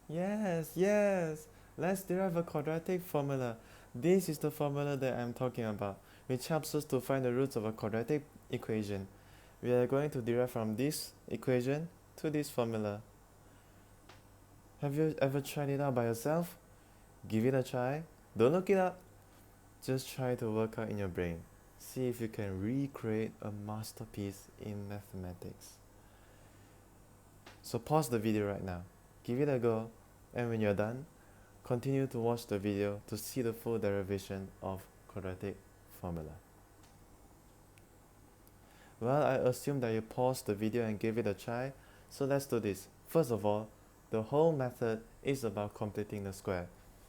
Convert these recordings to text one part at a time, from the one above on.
Yes, yes. Let's derive a quadratic formula. This is the formula that I'm talking about, which helps us to find the roots of a quadratic equation. We are going to derive from this equation to this formula. Have you ever tried it out by yourself? Give it a try. Don't look it up. Just try to work out in your brain. See if you can recreate a masterpiece in mathematics. So pause the video right now. Give it a go, and when you're done, continue to watch the video to see the full derivation of quadratic formula. Well, I assume that you paused the video and gave it a try, so let's do this. First of all, the whole method is about completing the square.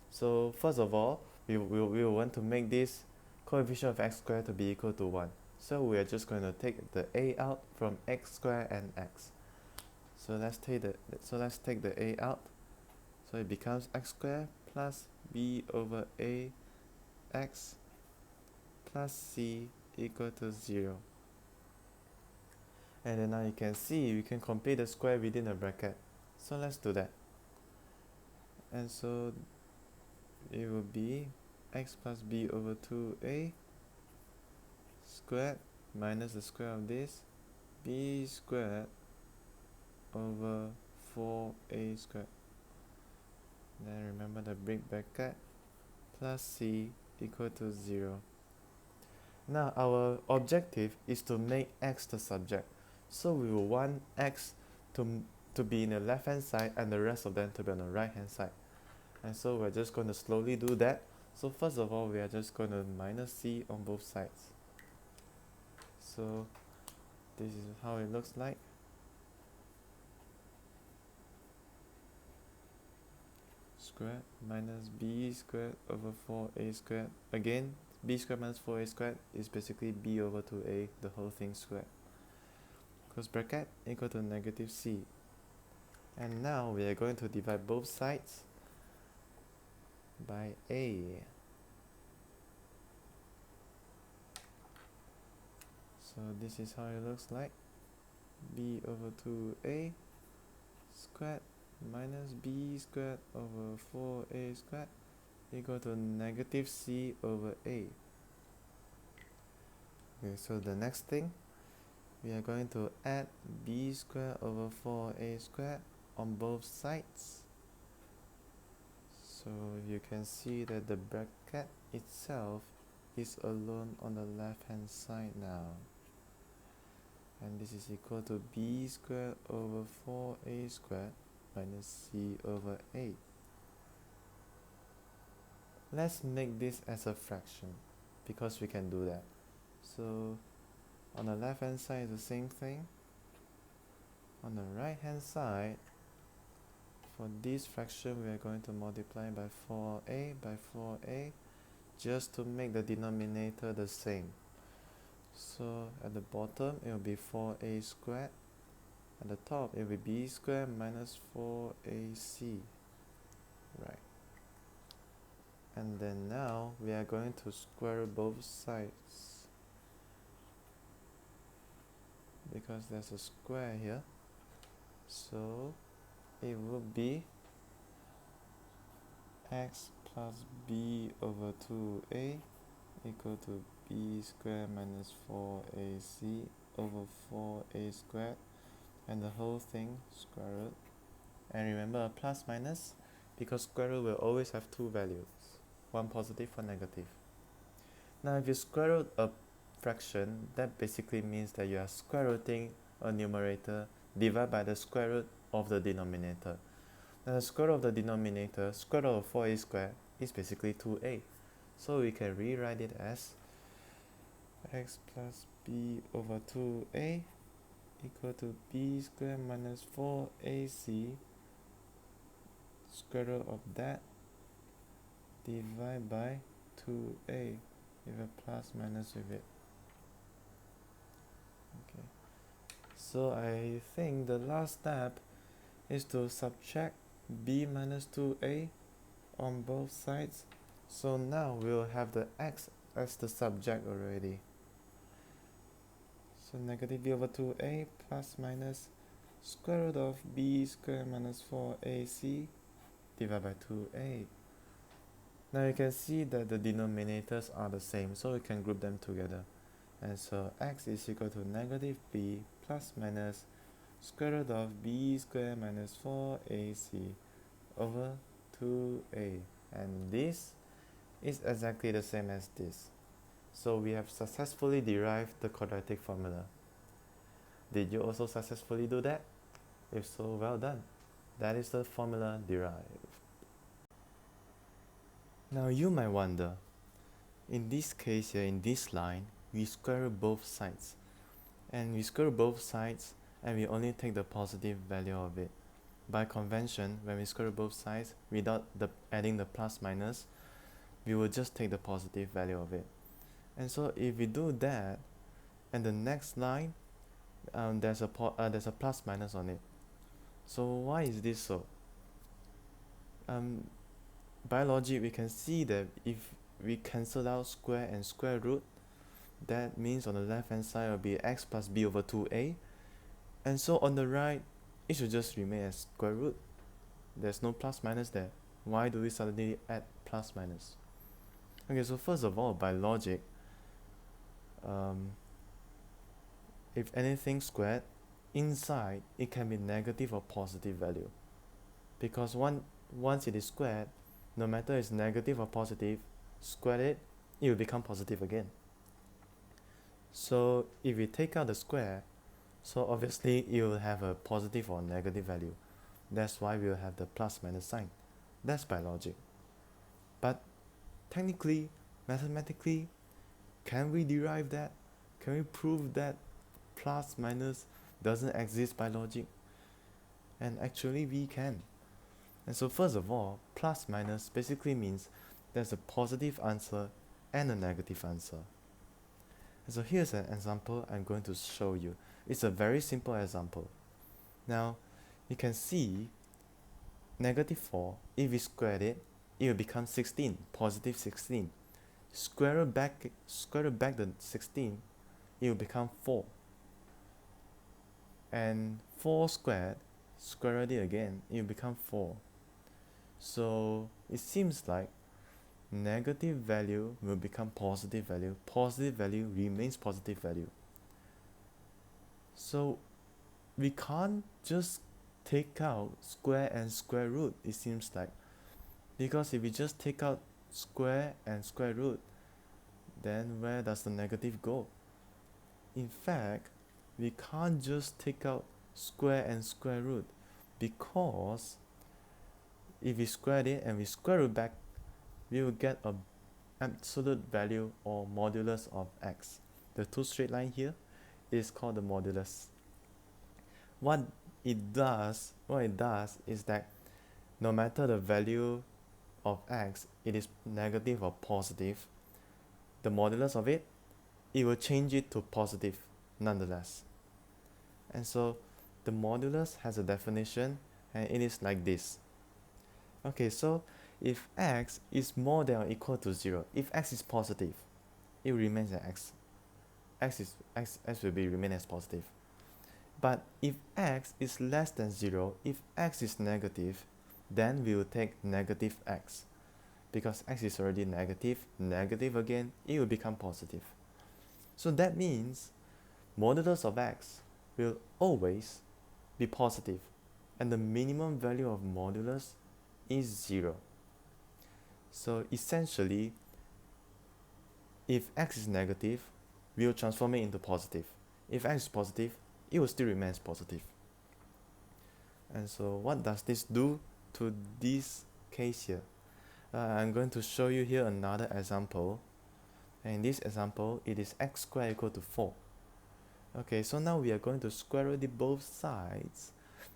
So first of all, we want to make this coefficient of x squared to be equal to 1. So we are just going to take the a out from x squared and x. So let's take the a out. So it becomes x squared plus b over a x plus c equal to 0. And then now you can see we can complete the square within a bracket. So let's do that. And so it will be x plus b over 2a squared minus the square of this b squared over 4a squared. Then remember the break bracket plus c equal to 0. Now our objective is to make x the subject. So we will want x to be in the left hand side and the rest of them to be on the right hand side. And so we're just going to slowly do that. So first of all, we are just going to minus c on both sides. So this is how it looks like. Squared minus b squared over 4a squared. Again, b squared minus 4a squared is basically b over 2a, the whole thing squared. Close bracket equal to negative c. And now we are going to divide both sides by a. So this is how it looks like. B over 2a squared minus b squared over 4a squared equal to negative c over a. Okay, so the next thing, we are going to add b squared over 4a squared on both sides. So you can see that the bracket itself is alone on the left hand side now. And this is equal to b squared over 4a squared minus c over a. Let's make this as a fraction because we can do that. So on the left hand side is the same thing. On the right hand side, for this fraction we are going to multiply by 4a just to make the denominator the same. So at the bottom it will be 4a squared. At the top it will be b squared minus 4ac. Right. And then now we are going to square root both sides because there's a square here. So it will be x plus b over 2a equal to b squared minus 4ac over 4a squared, and the whole thing square root. And remember a plus minus because square root will always have two values, one positive, one negative. Now if you square root a fraction, that basically means that you are square rooting a numerator divided by the square root of the denominator. Now the square root of the denominator, square root of 4a squared, is basically 2a. So we can rewrite it as x plus b over 2a equal to b squared minus 4ac square root of that divided by 2a with a plus minus with it. Okay. So I think the last step is to subtract b minus 2a on both sides. So now we'll have the x as the subject already. So negative b over 2a plus minus square root of b squared minus 4ac divided by 2a. Now you can see that the denominators are the same, so we can group them together. And so x is equal to negative b plus minus square root of b squared minus 4ac over 2a. And this is exactly the same as this. So we have successfully derived the quadratic formula. Did you also successfully do that? If so, well done. That is the formula derived. Now you might wonder, in this case here, in this line, we square root both sides. And we square root both sides and we only take the positive value of it. By convention, when we square root both sides, without adding the plus minus, we will just take the positive value of it. And so if we do that, and the next line, there's a plus minus on it. So why is this so? By logic, we can see that if we cancel out square and square root, that means on the left hand side will be x plus b over 2a, and so on the right it should just remain as square root. There's no plus minus there. Why do we suddenly add plus minus? Okay, so first of all, by logic, if anything squared, inside it can be negative or positive value, because once it is squared, no matter it's negative or positive, square it will become positive again. So if we take out the square, so obviously it will have a positive or negative value. That's why we will have the plus minus sign. That's by logic. But technically, mathematically, can we derive that? Can we prove that plus minus doesn't exist by logic? And actually we can. And so first of all, plus minus basically means there's a positive answer and a negative answer. And so here's an example I'm going to show you. It's a very simple example. Now, you can see negative 4, if we square it, it will become 16, positive 16. Square it back the 16, it will become 4. And 4 squared, square it again, it will become 4. So it seems like negative value will become positive value remains positive value. So we can't just take out square and square root, it seems like, because if we just take out square and square root, then where does the negative go? In fact, we can't just take out square and square root, because if we square it and we square root back, we will get an absolute value or modulus of x. The two straight line here is called the modulus. What it does is that no matter the value of x, it is negative or positive, the modulus of it will change it to positive nonetheless. And so the modulus has a definition, and it is like this. Okay, so if x is more than or equal to 0, if x is positive, it remains as x will remain as positive. But if x is less than 0, if x is negative, then we will take negative x. Because x is already negative again, it will become positive. So that means modulus of x will always be positive, and the minimum value of modulus is 0. So essentially, if x is negative, we will transform it into positive. If x is positive, it will still remain as positive. And so what does this do to this case here? I'm going to show you here another example. And in this example, it is x squared equal to 4. Okay, so now we are going to square root both sides.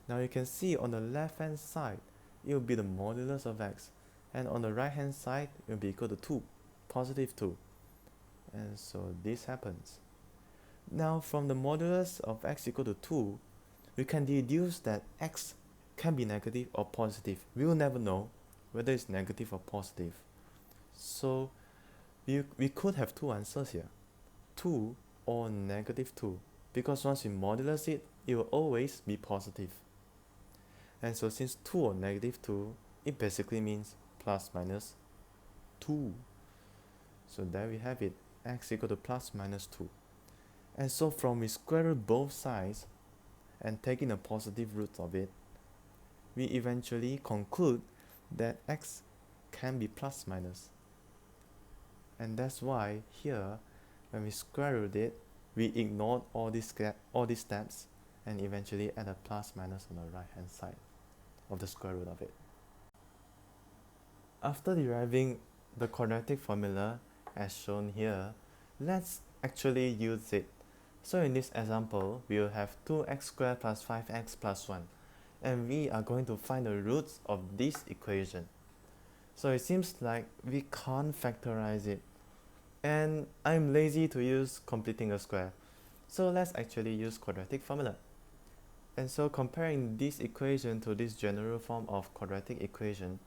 Now you can see on the left hand side, it will be the modulus of x. And on the right hand side, it will be equal to 2, positive 2. And so this happens. Now from the modulus of x equal to 2, we can deduce that x can be negative or positive. We will never know whether it's negative or positive. So we could have two answers here, 2 or negative 2, because once we modulus it, it will always be positive. And so since 2 or negative 2, it basically means plus minus 2. So there we have it, x equal to plus minus 2. And so from we square root both sides and taking the positive roots of it, we eventually conclude that x can be plus minus. And that's why here, when we square root it, we ignored all these steps and eventually add a plus minus on the right hand side of the square root of it. After deriving the quadratic formula as shown here, let's actually use it. So in this example, we will have 2x squared plus 5x plus 1, and we are going to find the roots of this equation. So it seems like we can't factorize it, and I'm lazy to use completing a square. So let's actually use quadratic formula. And so comparing this equation to this general form of quadratic equation,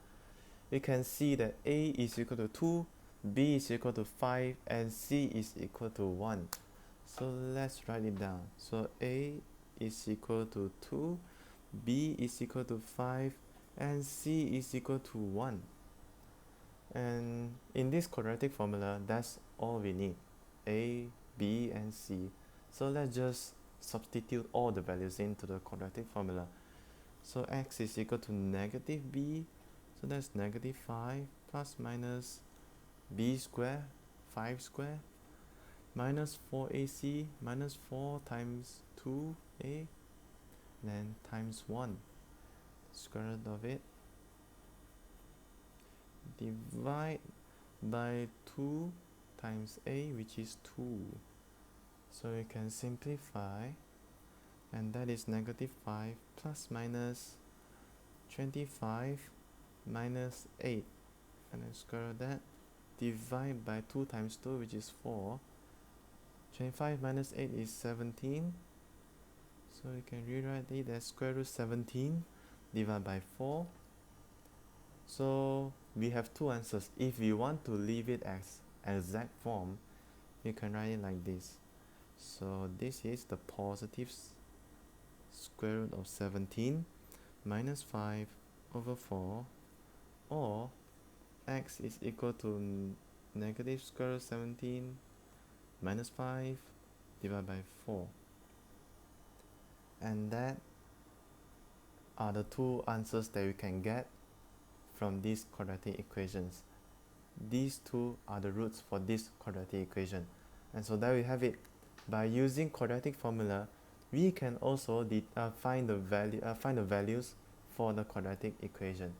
we can see that a is equal to 2, b is equal to 5, and c is equal to 1. So let's write it down. So a is equal to 2, b is equal to 5, and c is equal to 1. And in this quadratic formula, that's all we need, a, b, and c. So let's just substitute all the values into the quadratic formula. So x is equal to negative b, so that's negative 5 plus minus b squared, 5 squared, minus 4ac, minus 4 times 2a, then times 1, square root of it, divide by 2 times a, which is 2. So you can simplify, and that is negative 5 plus minus 25 minus 8, and then square root that, divide by 2 times 2, which is 4. 25 minus 8 is 17, so you can rewrite it as square root 17 divided by 4. So we have two answers. If we want to leave it as exact form, you can write it like this. So this is the positive square root of 17 minus 5 over 4, or x is equal to negative square root 17 minus 5 divided by 4. And that are the two answers that we can get from these quadratic equations. These two are the roots for this quadratic equation. And so there we have it. By using quadratic formula, we can also find the values for the quadratic equation.